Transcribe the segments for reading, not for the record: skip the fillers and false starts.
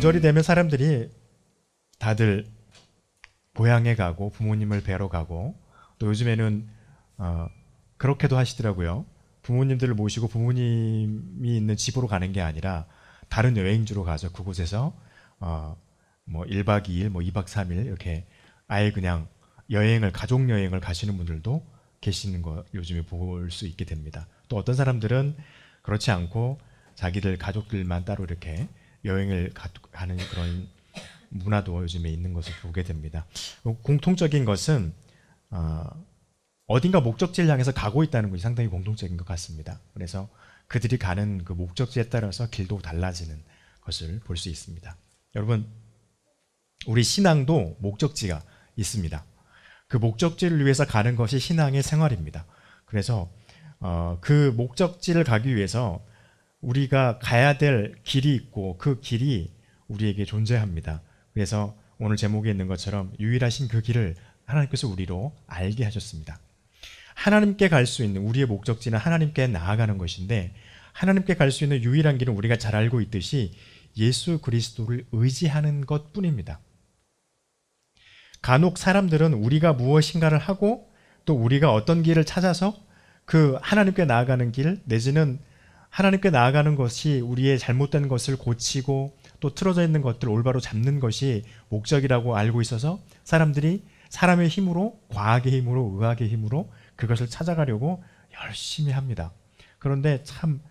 명절이 되면 사람들이 다들 고향에 가고 부모님을 뵈러 가고, 또 요즘에는 그렇게도 하시더라고요. 부모님들을 모시고 부모님이 있는 집으로 가는 게 아니라 다른 여행지로 가서 그곳에서 뭐 1박 2일, 뭐 2박 3일 이렇게 아예 그냥 가족 여행을 가시는 분들도 계시는 거 요즘에 볼 수 있게 됩니다. 또 어떤 사람들은 그렇지 않고 자기들 가족들만 따로 이렇게 여행을 가는 그런 문화도 요즘에 있는 것을 보게 됩니다. 공통적인 것은 어딘가 목적지를 향해서 가고 있다는 것이 상당히 공통적인 것 같습니다. 그래서 그들이 가는 그 목적지에 따라서 길도 달라지는 것을 볼 수 있습니다. 여러분, 우리 신앙도 목적지가 있습니다. 그 목적지를 위해서 가는 것이 신앙의 생활입니다. 그래서 그 목적지를 가기 위해서 우리가 가야 될 길이 있고 그 길이 우리에게 존재합니다. 그래서 오늘 제목에 있는 것처럼 유일하신 그 길을 하나님께서 우리로 알게 하셨습니다. 하나님께 갈 수 있는 우리의 목적지는 하나님께 나아가는 것인데, 하나님께 갈 수 있는 유일한 길은 우리가 잘 알고 있듯이 예수 그리스도를 의지하는 것뿐입니다. 간혹 사람들은 우리가 무엇인가를 하고 또 우리가 어떤 길을 찾아서 그 하나님께 나아가는 길, 내지는 하나님께 나아가는 것이 우리의 잘못된 것을 고치고 또 틀어져 있는 것들을 올바로 잡는 것이 목적이라고 알고 있어서 사람들이 사람의 힘으로, 과학의 힘으로, 의학의 힘으로 그것을 찾아가려고 열심히 합니다. 그런데 참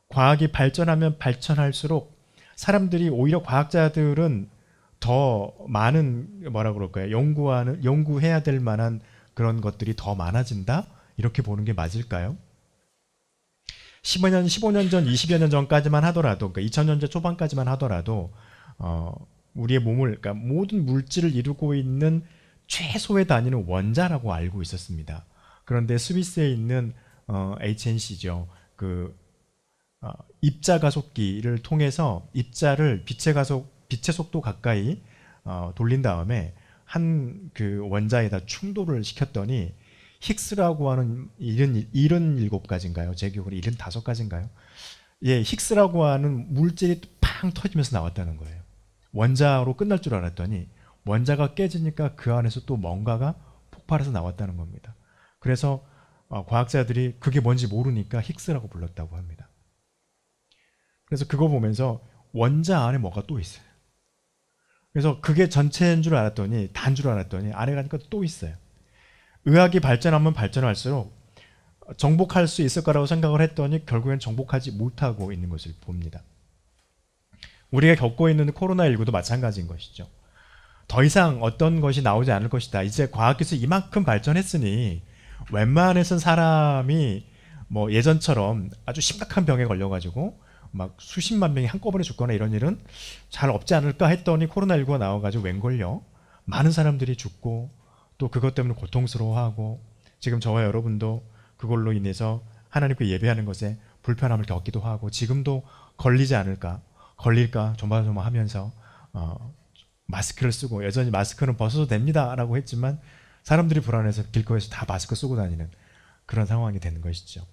과학이 발전하면 발전할수록 사람들이, 오히려 과학자들은 더 많은 연구해야 될 만한 그런 것들이 더 많아진다? 이렇게 보는 게 맞을까요? 15년 전, 20여 년 전까지만 하더라도, 그러니까 2000년대 초반까지만 하더라도 우리의 몸을, 그러니까 모든 물질을 이루고 있는 최소의 단위는 원자라고 알고 있었습니다. 그런데 스위스에 있는 HNC죠. 입자 가속기를 통해서 입자를 빛의 속도 가까이 돌린 다음에 한 그 원자에다 충돌을 시켰더니 힉스라고 하는 77가지인가요? 제 기억으로 75가지인가요? 예, 힉스라고 하는 물질이 팡 터지면서 나왔다는 거예요. 원자로 끝날 줄 알았더니 원자가 깨지니까 그 안에서 또 뭔가가 폭발해서 나왔다는 겁니다. 그래서 과학자들이 그게 뭔지 모르니까 힉스라고 불렀다고 합니다. 그래서 그거 보면서 원자 안에 뭐가 또 있어요. 그래서 그게 전체인 줄 알았더니, 단 줄 알았더니 안에 가니까 또 있어요. 의학이 발전하면 발전할수록 정복할 수 있을 거라고 생각을 했더니 결국엔 정복하지 못하고 있는 것을 봅니다. 우리가 겪고 있는 코로나19도 마찬가지인 것이죠. 더 이상 어떤 것이 나오지 않을 것이다. 이제 과학기술이 이만큼 발전했으니 웬만해선 사람이 뭐 예전처럼 아주 심각한 병에 걸려가지고 막 수십만 명이 한꺼번에 죽거나 이런 일은 잘 없지 않을까 했더니 코로나19가 나와가지고 웬걸요? 많은 사람들이 죽고 또 그것 때문에 고통스러워하고, 지금 저와 여러분도 그걸로 인해서 하나님께 예배하는 것에 불편함을 겪기도 하고, 지금도 걸릴까 조마조마하면서 마스크를 쓰고, 여전히 마스크는 벗어도 됩니다 라고 했지만 사람들이 불안해서 길거리에서 다 마스크 쓰고 다니는 그런 상황이 되는 것이죠.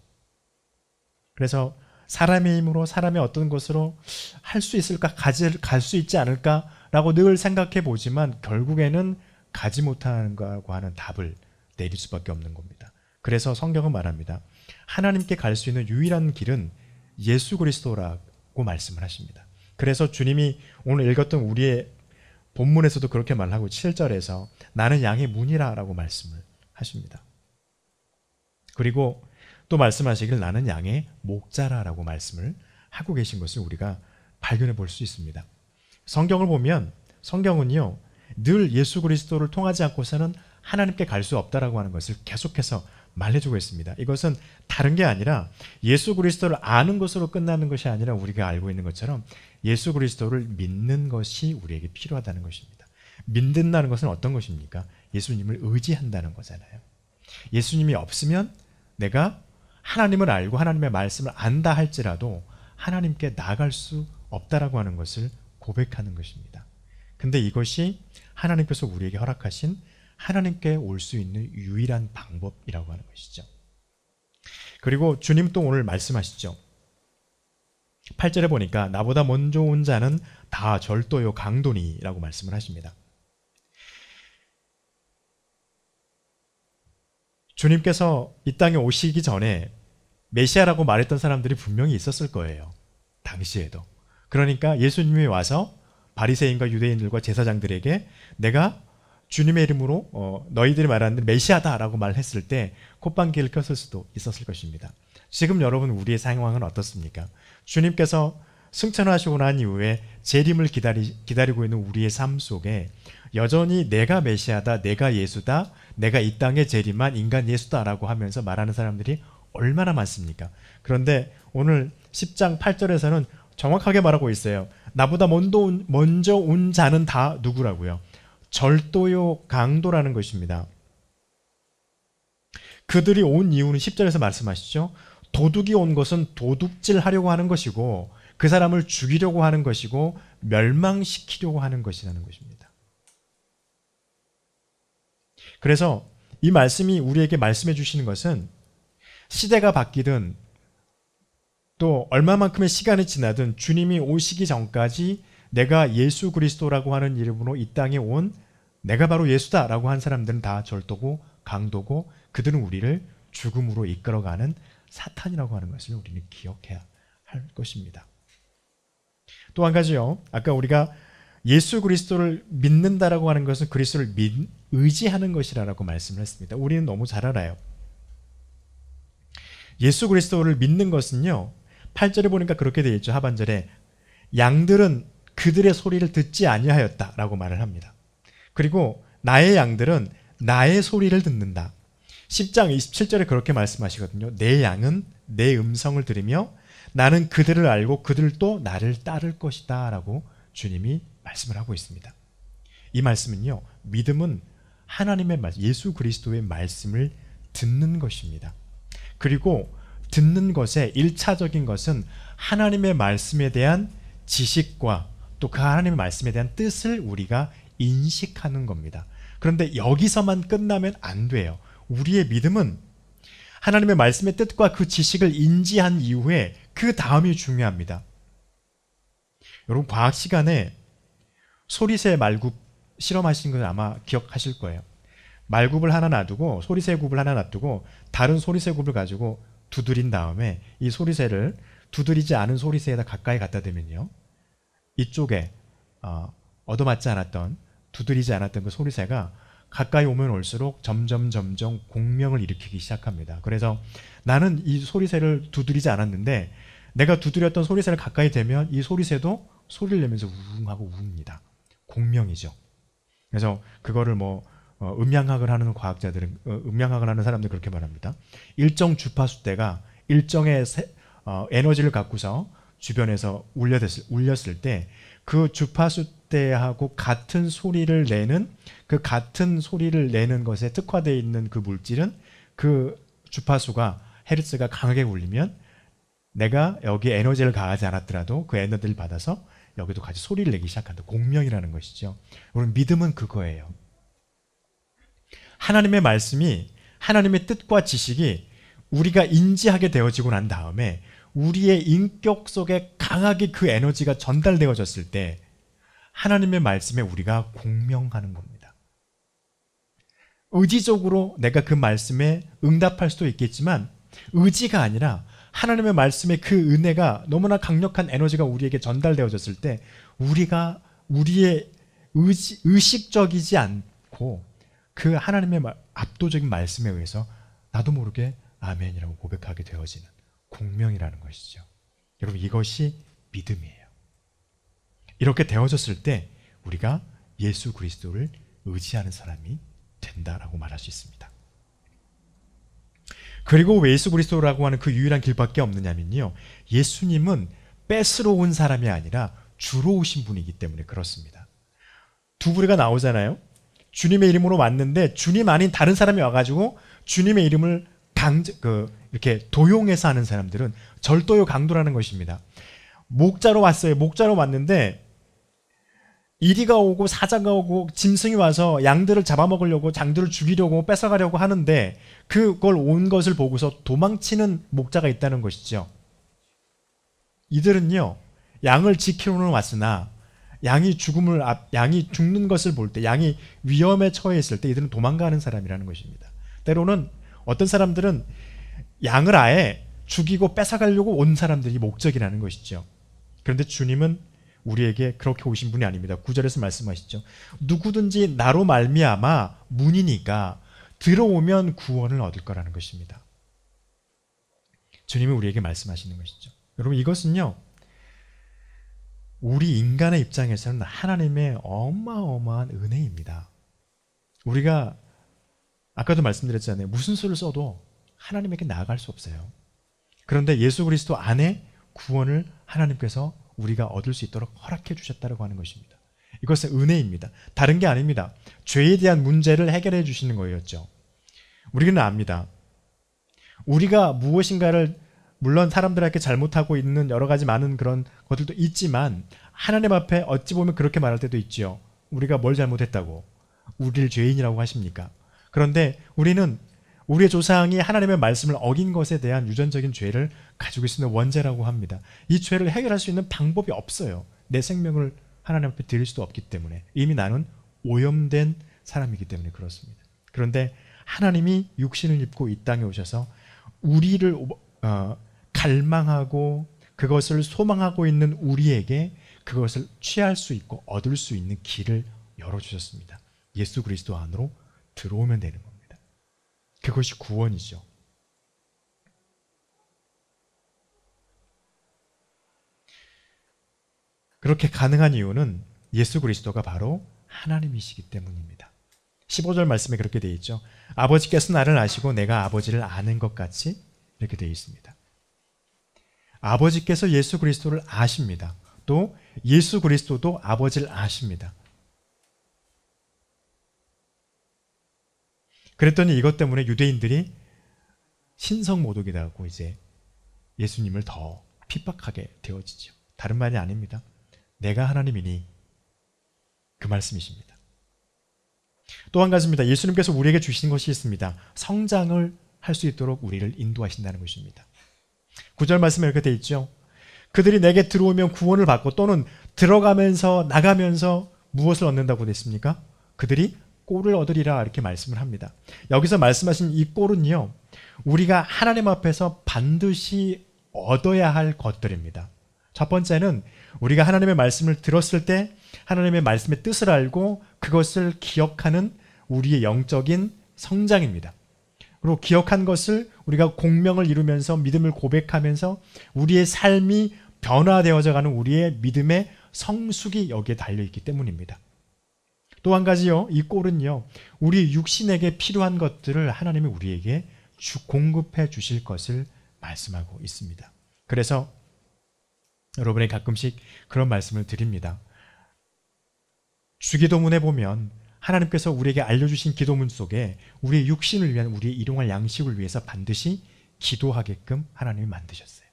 그래서 사람의 힘으로, 사람의 어떤 것으로 할 수 있을까, 갈 수 있지 않을까 라고 늘 생각해 보지만 결국에는 가지 못하는가고 하는 답을 내릴 수밖에 없는 겁니다. 그래서 성경은 말합니다. 하나님께 갈 수 있는 유일한 길은 예수 그리스도라고 말씀을 하십니다. 그래서 주님이 오늘 읽었던 우리의 본문에서도 그렇게 말하고 7절에서 나는 양의 문이라 라고 말씀을 하십니다. 그리고 또 말씀하시길 나는 양의 목자라 라고 말씀을 하고 계신 것을 우리가 발견해 볼 수 있습니다. 성경을 보면 성경은요, 늘 예수 그리스도를 통하지 않고서는 하나님께 갈 수 없다라고 하는 것을 계속해서 말해주고 있습니다. 이것은 다른 게 아니라 예수 그리스도를 아는 것으로 끝나는 것이 아니라 우리가 알고 있는 것처럼 예수 그리스도를 믿는 것이 우리에게 필요하다는 것입니다. 믿는다는 것은 어떤 것입니까? 예수님을 의지한다는 거잖아요. 예수님이 없으면 내가 하나님을 알고 하나님의 말씀을 안다 할지라도 하나님께 나아갈 수 없다라고 하는 것을 고백하는 것입니다. 근데 이것이 하나님께서 우리에게 허락하신 하나님께 올 수 있는 유일한 방법이라고 하는 것이죠. 그리고 주님 또 오늘 말씀하시죠. 8절에 보니까 나보다 먼저 온 자는 다 절도요 강도니라고 말씀을 하십니다. 주님께서 이 땅에 오시기 전에 메시아라고 말했던 사람들이 분명히 있었을 거예요. 당시에도. 그러니까 예수님이 와서 바리새인과 유대인들과 제사장들에게 내가 주님의 이름으로 너희들이 말하는 메시아다라고 말했을 때 콧방귀를 꼈을 수도 있었을 것입니다. 지금 여러분 우리의 상황은 어떻습니까? 주님께서 승천하시고 난 이후에 재림을 기다리고 있는 우리의 삶 속에 여전히 내가 메시아다, 내가 예수다, 내가 이 땅에 재림한 인간 예수다라고 하면서 말하는 사람들이 얼마나 많습니까? 그런데 오늘 10장 8절에서는 정확하게 말하고 있어요. 나보다 먼저 온 자는 다 누구라고요? 절도요 강도라는 것입니다. 그들이 온 이유는 10절에서 말씀하시죠. 도둑이 온 것은 도둑질 하려고 하는 것이고 그 사람을 죽이려고 하는 것이고 멸망시키려고 하는 것이라는 것입니다. 그래서 이 말씀이 우리에게 말씀해 주시는 것은 시대가 바뀌든 또 얼마만큼의 시간이 지나든 주님이 오시기 전까지 내가 예수 그리스도라고 하는 이름으로 이 땅에 온 내가 바로 예수다라고 한 사람들은 다 절도고 강도고 그들은 우리를 죽음으로 이끌어가는 사탄이라고 하는 것을 우리는 기억해야 할 것입니다. 또 한 가지요. 아까 우리가 예수 그리스도를 믿는다라고 하는 것은 그리스도를 의지하는 것이라고 말씀을 했습니다. 우리는 너무 잘 알아요. 예수 그리스도를 믿는 것은요. 8절에 보니까 그렇게 되어 있죠. 하반절에 양들은 그들의 소리를 듣지 아니하였다라고 말을 합니다. 그리고 나의 양들은 나의 소리를 듣는다. 10장 27절에 그렇게 말씀하시거든요. 내 양은 내 음성을 들으며 나는 그들을 알고 그들도 나를 따를 것이다 라고 주님이 말씀을 하고 있습니다. 이 말씀은요. 믿음은 하나님의 말씀, 예수 그리스도의 말씀을 듣는 것입니다. 그리고 듣는 것의 1차적인 것은 하나님의 말씀에 대한 지식과 또 그 하나님의 말씀에 대한 뜻을 우리가 인식하는 겁니다. 그런데 여기서만 끝나면 안 돼요. 우리의 믿음은 하나님의 말씀의 뜻과 그 지식을 인지한 이후에 그 다음이 중요합니다. 여러분 과학 시간에 소리새 말굽 실험하신 걸 아마 기억하실 거예요. 말굽을 하나 놔두고 소리새굽을 하나 놔두고 다른 소리새굽을 가지고 두드린 다음에 이 소리새를 두드리지 않은 소리새에다 가까이 갖다 대면요. 이쪽에 얻어맞지 않았던 두드리지 않았던 그 소리새가 가까이 오면 올수록 점점 공명을 일으키기 시작합니다. 그래서 나는 이 소리새를 두드리지 않았는데 내가 두드렸던 소리새를 가까이 대면 이 소리새도 소리를 내면서 우웅하고 우웁니다. 공명이죠. 그래서 그거를 음양학을 하는 과학자들은 음양학을 하는 사람들은 그렇게 말합니다. 일정 주파수대가 일정의 에너지를 갖고서 주변에서 울렸을 때 그 주파수대하고 같은 소리를 내는 그 같은 소리를 내는 것에 특화되어 있는 그 물질은 그 주파수가 헤르츠가 강하게 울리면 내가 여기에 에너지를 가하지 않았더라도 그 에너지를 받아서 여기도 같이 소리를 내기 시작한다. 공명이라는 것이죠. 여러분 믿음은 그거예요. 하나님의 말씀이 하나님의 뜻과 지식이 우리가 인지하게 되어지고 난 다음에 우리의 인격 속에 강하게 그 에너지가 전달되어졌을 때 하나님의 말씀에 우리가 공명하는 겁니다. 의지적으로 내가 그 말씀에 응답할 수도 있겠지만 의지가 아니라 하나님의 말씀의 그 은혜가 너무나 강력한 에너지가 우리에게 전달되어졌을 때 우리가 우리의 의식적이지 않고 그 하나님의 압도적인 말씀에 의해서 나도 모르게 아멘이라고 고백하게 되어지는 공명이라는 것이죠. 여러분 이것이 믿음이에요. 이렇게 되어졌을 때 우리가 예수 그리스도를 의지하는 사람이 된다라고 말할 수 있습니다. 그리고 왜 예수 그리스도라고 하는 그 유일한 길밖에 없느냐면요. 예수님은 뺏으러 온 사람이 아니라 주로 오신 분이기 때문에 그렇습니다. 두 부류가 나오잖아요. 주님의 이름으로 왔는데 주님 아닌 다른 사람이 와가지고 주님의 이름을 이렇게 도용해서 하는 사람들은 절도요 강도라는 것입니다. 목자로 왔어요. 목자로 왔는데 이리가 오고 사자가 오고 짐승이 와서 양들을 잡아먹으려고 장들을 죽이려고 뺏어가려고 하는데 그걸 온 것을 보고서 도망치는 목자가 있다는 것이죠. 이들은요, 양을 지키러는 왔으나 양이 죽는 것을 볼 때, 양이 위험에 처해 있을 때 이들은 도망가는 사람이라는 것입니다. 때로는 어떤 사람들은 양을 아예 죽이고 뺏어가려고 온 사람들이 목적이라는 것이죠. 그런데 주님은 우리에게 그렇게 오신 분이 아닙니다. 9절에서 말씀하시죠. 누구든지 나로 말미암아 문이니까 들어오면 구원을 얻을 거라는 것입니다. 주님이 우리에게 말씀하시는 것이죠. 여러분, 이것은요, 우리 인간의 입장에서는 하나님의 어마어마한 은혜입니다. 우리가 아까도 말씀드렸잖아요. 무슨 수를 써도 하나님에게 나아갈 수 없어요. 그런데 예수 그리스도 안에 구원을 하나님께서 우리가 얻을 수 있도록 허락해 주셨다고 하는 것입니다. 이것은 은혜입니다. 다른 게 아닙니다. 죄에 대한 문제를 해결해 주시는 거였죠. 우리는 압니다. 우리가 무엇인가를, 물론 사람들에게 잘못하고 있는 여러 가지 많은 그런 것들도 있지만 하나님 앞에 어찌 보면 그렇게 말할 때도 있지요. 우리가 뭘 잘못했다고, 우리를 죄인이라고 하십니까? 그런데 우리는 우리의 조상이 하나님의 말씀을 어긴 것에 대한 유전적인 죄를 가지고 있는 원죄라고 합니다. 이 죄를 해결할 수 있는 방법이 없어요. 내 생명을 하나님 앞에 드릴 수도 없기 때문에. 이미 나는 오염된 사람이기 때문에 그렇습니다. 그런데 하나님이 육신을 입고 이 땅에 오셔서 우리를 갈망하고 그것을 소망하고 있는 우리에게 그것을 취할 수 있고 얻을 수 있는 길을 열어주셨습니다. 예수 그리스도 안으로 들어오면 되는 겁니다. 그것이 구원이죠. 그렇게 가능한 이유는 예수 그리스도가 바로 하나님이시기 때문입니다. 15절 말씀에 그렇게 되어 있죠. 아버지께서 나를 아시고 내가 아버지를 아는 것 같이, 이렇게 되어 있습니다. 아버지께서 예수 그리스도를 아십니다. 또 예수 그리스도도 아버지를 아십니다. 그랬더니 이것 때문에 유대인들이 신성모독이라고 이제 예수님을 더 핍박하게 되어지죠. 다른 말이 아닙니다. 내가 하나님이니, 그 말씀이십니다. 또 한 가지입니다. 예수님께서 우리에게 주신 것이 있습니다. 성장을 할 수 있도록 우리를 인도하신다는 것입니다. 9절 말씀에 이렇게 되어 있죠. 그들이 내게 들어오면 구원을 받고, 또는 들어가면서 나가면서 무엇을 얻는다고 됐습니까? 그들이 꼴을 얻으리라, 이렇게 말씀을 합니다. 여기서 말씀하신 이 꼴은요, 우리가 하나님 앞에서 반드시 얻어야 할 것들입니다. 첫 번째는 우리가 하나님의 말씀을 들었을 때 하나님의 말씀의 뜻을 알고 그것을 기억하는 우리의 영적인 성장입니다. 그리고 기억한 것을 우리가 공명을 이루면서 믿음을 고백하면서 우리의 삶이 변화되어져 가는 우리의 믿음의 성숙이 여기에 달려있기 때문입니다. 또 한 가지요, 이 꼴은요, 우리 육신에게 필요한 것들을 하나님이 우리에게 공급해 주실 것을 말씀하고 있습니다. 그래서 여러분이 가끔씩 그런 말씀을 드립니다. 주기도문에 보면 하나님께서 우리에게 알려주신 기도문 속에 우리의 육신을 위한, 우리의 일용할 양식을 위해서 반드시 기도하게끔 하나님이 만드셨어요.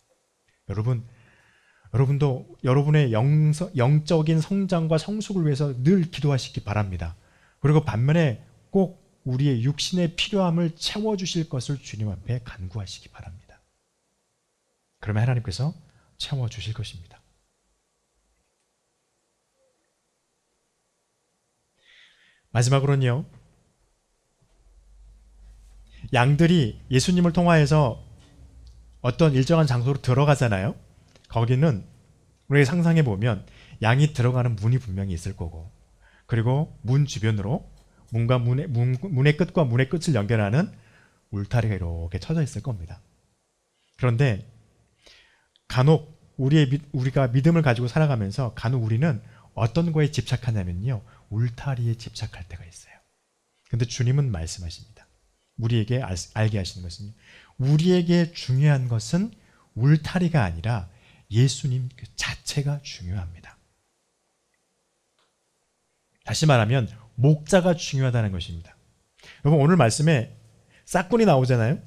여러분도 여러분의 영적인 성장과 성숙을 위해서 늘 기도하시기 바랍니다. 그리고 반면에 꼭 우리의 육신의 필요함을 채워주실 것을 주님 앞에 간구하시기 바랍니다. 그러면 하나님께서 채워주실 것입니다. 마지막으로는요, 양들이 예수님을 통하여서 어떤 일정한 장소로 들어가잖아요. 거기는 우리가 상상해 보면 양이 들어가는 문이 분명히 있을 거고, 그리고 문 주변으로 문의 끝과 문의 끝을 연결하는 울타리가 이렇게 쳐져 있을 겁니다. 그런데 간혹 우리가 믿음을 가지고 살아가면서 간혹 우리는 어떤 거에 집착하냐면요, 울타리에 집착할 때가 있어요. 그런데 주님은 말씀하십니다. 우리에게 알게 하시는 것은, 우리에게 중요한 것은 울타리가 아니라 예수님 그 자체가 중요합니다. 다시 말하면 목자가 중요하다는 것입니다. 여러분, 오늘 말씀에 싹꾼이 나오잖아요.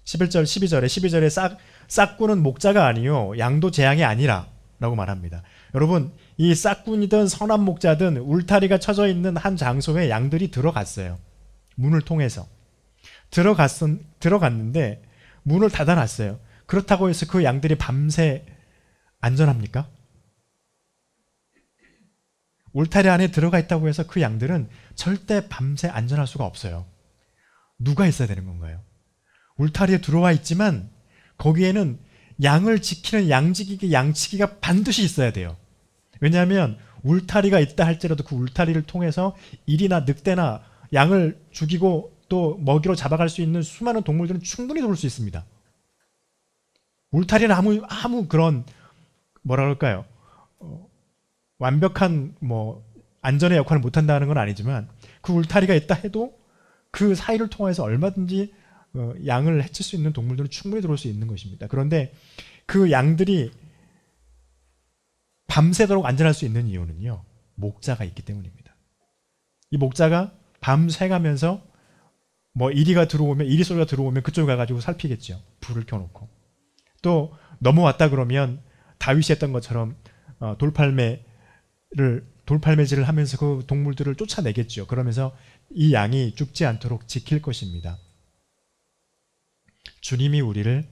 11절, 12절에 싹꾼은 목자가 아니요 양도 재앙이 아니라 라고 말합니다. 여러분, 이 싹꾼이든 선한 목자든 울타리가 쳐져 있는 한 장소에 양들이 들어갔어요. 문을 통해서 들어갔는데 문을 닫아놨어요. 그렇다고 해서 그 양들이 밤새 안전합니까? 울타리 안에 들어가 있다고 해서 그 양들은 절대 밤새 안전할 수가 없어요. 누가 있어야 되는 건가요? 울타리에 들어와 있지만 거기에는 양을 지키는 양치기가 반드시 있어야 돼요. 왜냐하면 울타리가 있다 할지라도 그 울타리를 통해서 일이나 늑대나 양을 죽이고 또 먹이로 잡아갈 수 있는 수많은 동물들은 충분히 들어올 수 있습니다. 울타리는 아무 그런 뭐라 그럴까요? 완벽한 안전의 역할을 못한다는 건 아니지만 그 울타리가 있다 해도 그 사이를 통해서 얼마든지 양을 해칠 수 있는 동물들은 충분히 들어올 수 있는 것입니다. 그런데 그 양들이 밤새도록 안전할 수 있는 이유는요, 목자가 있기 때문입니다. 이 목자가 밤새가면서 이리 소리가 들어오면 그쪽에 가가지고 살피겠죠. 불을 켜놓고. 또 넘어왔다 그러면 다윗이 했던 것처럼 돌팔매질을 하면서 그 동물들을 쫓아내겠죠. 그러면서 이 양이 죽지 않도록 지킬 것입니다. 주님이 우리를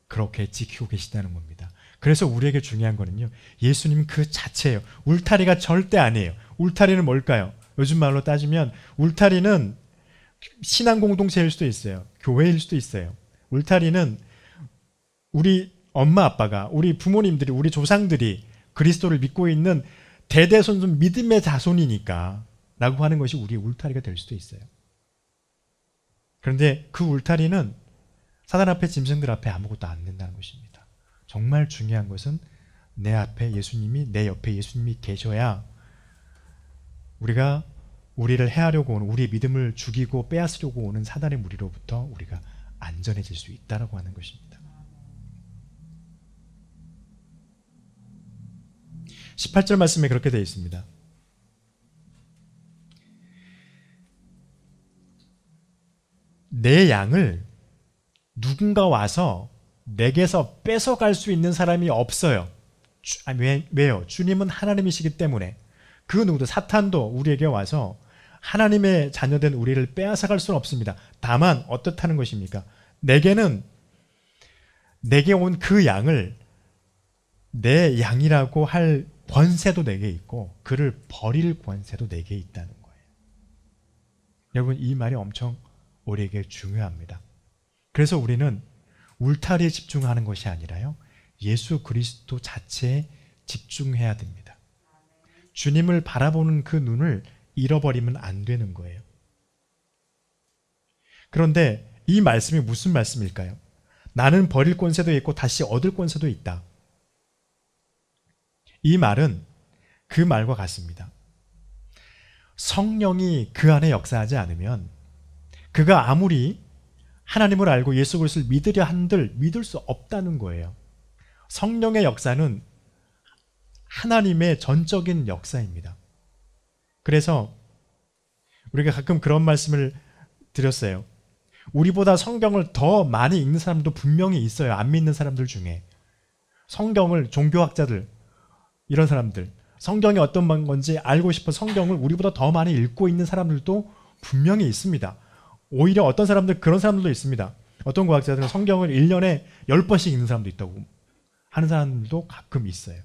그렇게 지키고 계시다는 겁니다. 그래서 우리에게 중요한 거는요, 예수님 그 자체예요. 울타리가 절대 아니에요. 울타리는 뭘까요? 요즘 말로 따지면 울타리는 신앙 공동체일 수도 있어요. 교회일 수도 있어요. 울타리는 우리 엄마 아빠가, 우리 부모님들이, 우리 조상들이 그리스도를 믿고 있는 대대손손 믿음의 자손이니까 라고 하는 것이 우리의 울타리가 될 수도 있어요. 그런데 그 울타리는 사단 앞에, 짐승들 앞에 아무것도 안 된다는 것입니다. 정말 중요한 것은 내 앞에 예수님이, 내 옆에 예수님이 계셔야 우리를 해하려고 오는, 우리의 믿음을 죽이고 빼앗으려고 오는 사단의 무리로부터 우리가 안전해질 수 있다라고 하는 것입니다. 18절 말씀에 그렇게 되어 있습니다. 내 양을 누군가 와서 내게서 뺏어갈 수 있는 사람이 없어요. 왜요? 주님은 하나님이시기 때문에. 그 누구도, 사탄도 우리에게 와서 하나님의 자녀된 우리를 빼앗아갈 수는 없습니다. 다만 어떻다는 것입니까? 내게 온 그 양을 내 양이라고 할 권세도 내게 있고 그를 버릴 권세도 내게 있다는 거예요. 여러분, 이 말이 엄청 우리에게 중요합니다. 그래서 우리는 울타리에 집중하는 것이 아니라요, 예수 그리스도 자체에 집중해야 됩니다. 주님을 바라보는 그 눈을 잃어버리면 안 되는 거예요. 그런데 이 말씀이 무슨 말씀일까요? 나는 버릴 권세도 있고 다시 얻을 권세도 있다. 이 말은 그 말과 같습니다. 성령이 그 안에 역사하지 않으면 그가 아무리 하나님을 알고 예수 그리스도를 믿으려 한들 믿을 수 없다는 거예요. 성령의 역사는 하나님의 전적인 역사입니다. 그래서 우리가 가끔 그런 말씀을 드렸어요. 우리보다 성경을 더 많이 읽는 사람도 분명히 있어요. 안 믿는 사람들 중에. 성경을, 종교학자들, 이런 사람들, 성경이 어떤 건지 알고 싶어 성경을 우리보다 더 많이 읽고 있는 사람들도 분명히 있습니다. 오히려 어떤 사람들, 그런 사람들도 있습니다. 어떤 과학자들은 성경을 1년에 10번씩 읽는 사람도 있다고 하는 사람들도 가끔 있어요.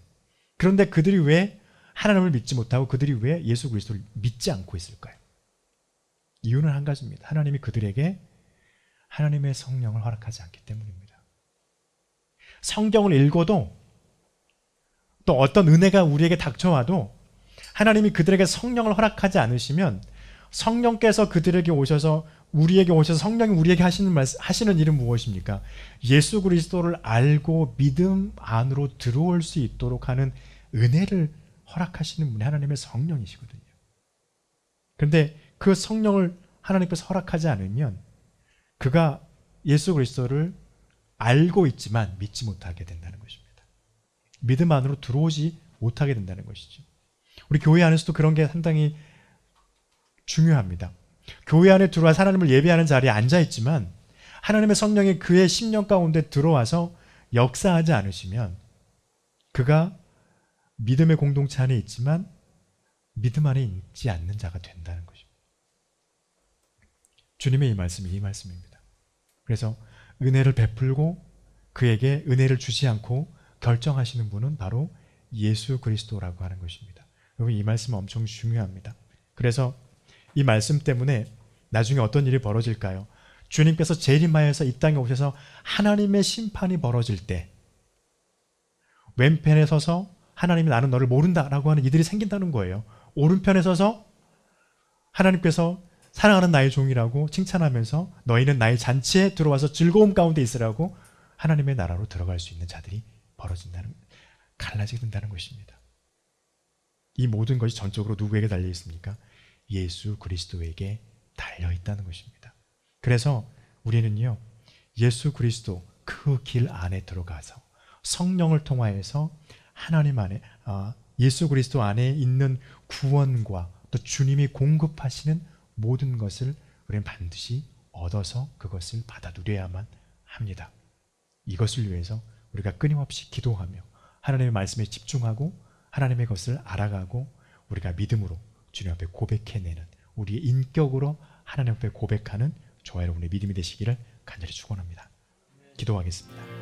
그런데 그들이 왜 하나님을 믿지 못하고 그들이 왜 예수 그리스도를 믿지 않고 있을까요? 이유는 한 가지입니다. 하나님이 그들에게 하나님의 성령을 허락하지 않기 때문입니다. 성경을 읽어도 또 어떤 은혜가 우리에게 닥쳐와도 하나님이 그들에게 성령을 허락하지 않으시면 성령께서 그들에게 오셔서, 우리에게 오셔서 성령이 우리에게 하시는 일은 무엇입니까? 예수 그리스도를 알고 믿음 안으로 들어올 수 있도록 하는 은혜를 허락하시는 분이 하나님의 성령이시거든요. 그런데 그 성령을 하나님께서 허락하지 않으면 그가 예수 그리스도를 알고 있지만 믿지 못하게 된다는 것입니다. 믿음 안으로 들어오지 못하게 된다는 것이죠. 우리 교회 안에서도 그런 게 상당히 중요합니다. 교회 안에 들어와서 하나님을 예배하는 자리에 앉아있지만 하나님의 성령이 그의 심령 가운데 들어와서 역사하지 않으시면 그가 믿음의 공동체 안에 있지만 믿음 안에 있지 않는 자가 된다는 것입니다. 주님의 이 말씀이 이 말씀입니다. 그래서 은혜를 베풀고 그에게 은혜를 주지 않고 결정하시는 분은 바로 예수 그리스도라고 하는 것입니다. 여러분, 이 말씀은 엄청 중요합니다. 그래서 이 말씀 때문에 나중에 어떤 일이 벌어질까요? 주님께서 재림하여서 이 땅에 오셔서 하나님의 심판이 벌어질 때 왼편에 서서 하나님이 나는 너를 모른다라고 하는 이들이 생긴다는 거예요. 오른편에 서서 하나님께서 사랑하는 나의 종이라고 칭찬하면서 너희는 나의 잔치에 들어와서 즐거움 가운데 있으라고 하나님의 나라로 들어갈 수 있는 자들이 갈라지게 된다는 것입니다. 이 모든 것이 전적으로 누구에게 달려 있습니까? 예수 그리스도에게 달려 있다는 것입니다. 그래서 우리는요, 예수 그리스도 그 길 안에 들어가서 성령을 통하여서 하나님 안에, 예수 그리스도 안에 있는 구원과 또 주님이 공급하시는 모든 것을 우리는 반드시 얻어서 그것을 받아 누려야만 합니다. 이것을 위해서 우리가 끊임없이 기도하며 하나님의 말씀에 집중하고 하나님의 것을 알아가고 우리가 믿음으로 주님 앞에 고백해내는, 우리의 인격으로 하나님 앞에 고백하는 저와 여러분의 믿음이 되시기를 간절히 축원합니다. 기도하겠습니다.